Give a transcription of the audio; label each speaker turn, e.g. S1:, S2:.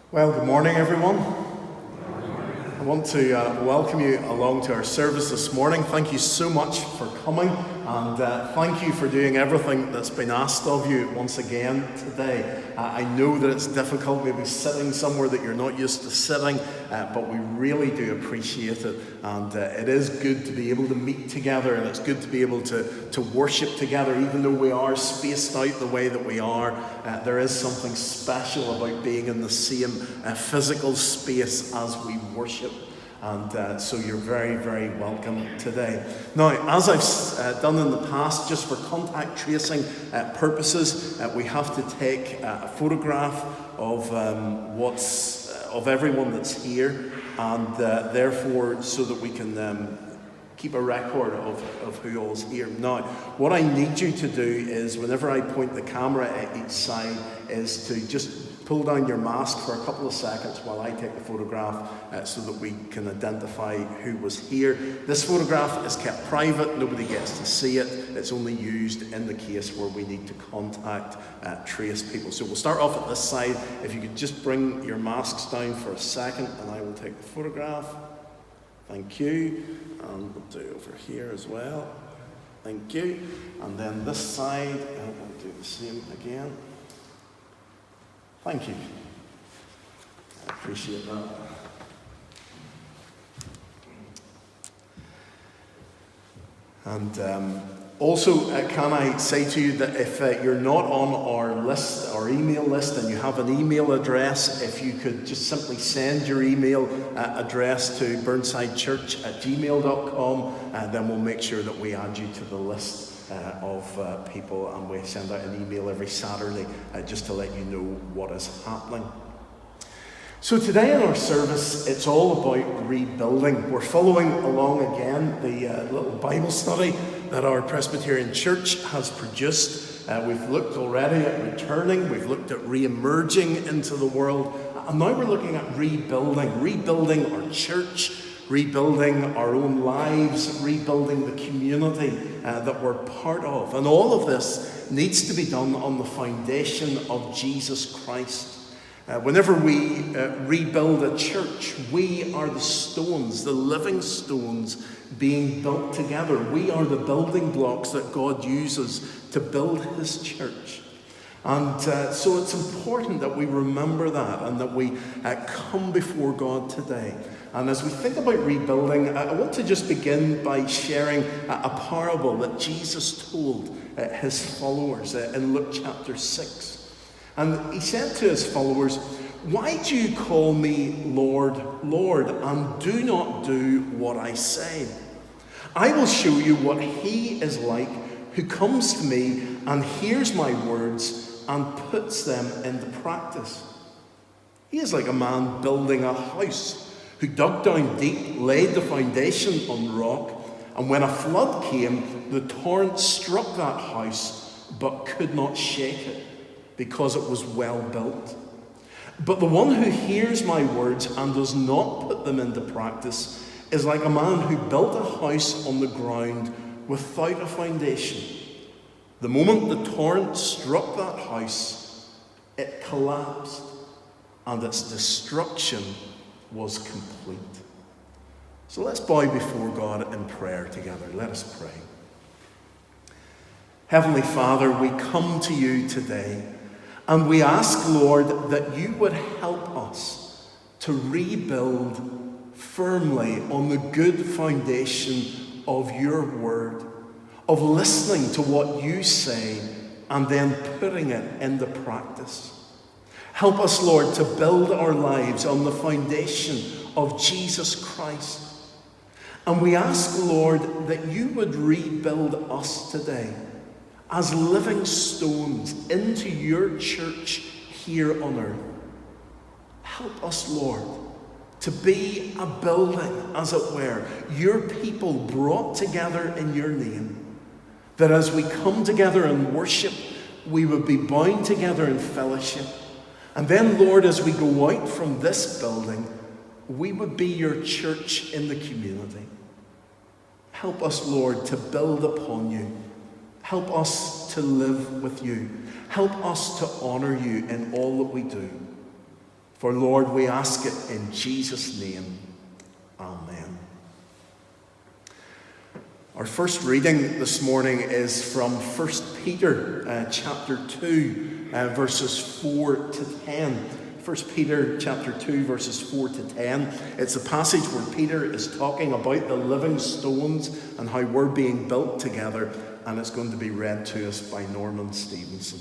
S1: Well, good morning, everyone. I want to welcome you along to our service this morning. Thank you so much for coming, and thank you for doing everything that's been asked of you once again today. I know that it's difficult, maybe sitting somewhere that you're not used to sitting, but we really do appreciate it, and it is good to be able to meet together, and it's good to be able to worship together, even though we are spaced out the way that we are. There is something special about being in the same physical space as we worship. And so you're very, very welcome today. Now, as I've done in the past, just for contact tracing purposes, we have to take a photograph of of everyone that's here, and therefore, so that we can keep a record of who all's here. Now, what I need you to do is, whenever I point the camera at each side, is to just pull down your mask for a couple of seconds while I take the photograph so that we can identify who was here. This photograph is kept private, nobody gets to see it. It's only used in the case where we need to contact trace people. So we'll start off at this side. If you could just bring your masks down for a second and I will take the photograph. Thank you. And we'll do over here as well. Thank you. And then this side, we'll do the same again. Thank you. I appreciate that. And also, can I say to you that if you're not on our list, our email list, and you have an email address, if you could just simply send your email address to burnsidechurch@gmail.com, then we'll make sure that we add you to the list of people, and we send out an email every Saturday just to let you know what is happening. So today in our service, it's all about rebuilding. We're following along again the little Bible study that our Presbyterian Church has produced. We've looked already at returning, we've looked at re-emerging into the world, and now we're looking at rebuilding our church, rebuilding our own lives, rebuilding the community that we're part of. And all of this needs to be done on the foundation of Jesus Christ. Whenever we rebuild a church, we are the stones, the living stones being built together. We are the building blocks that God uses to build his church. And so it's important that we remember that and that we come before God today. And as we think about rebuilding, I want to just begin by sharing a parable that Jesus told his followers in Luke chapter 6. And he said to his followers, "Why do you call me Lord, Lord, and do not do what I say? I will show you what he is like who comes to me and hears my words and puts them into practice. He is like a man building a house who dug down deep, laid the foundation on rock, and when a flood came, the torrent struck that house, but could not shake it, because it was well built. But the one who hears my words and does not put them into practice is like a man who built a house on the ground without a foundation. The moment the torrent struck that house, it collapsed, and its destruction was complete." So let's bow before God in prayer together. Let us pray. Heavenly Father, we come to you today, and we ask, Lord, that you would help us to rebuild firmly on the good foundation of your word, of listening to what you say and then putting it into practice. Help us, Lord, to build our lives on the foundation of Jesus Christ. And we ask, Lord, that you would rebuild us today as living stones into your church here on earth. Help us, Lord, to be a building, as it were, your people brought together in your name, that as we come together and worship, we would be bound together in fellowship. And then, Lord, as we go out from this building, we would be your church in the community. Help us, Lord, to build upon you. Help us to live with you. Help us to honor you in all that we do. For Lord, we ask it in Jesus' name. Amen. Our first reading this morning is from 1 Peter chapter 2, verses 4 to 10. 1 Peter chapter 2, verses 4 to 10. It's a passage where Peter is talking about the living stones and how we're being built together, and it's going to be read to us by Norman Stevenson.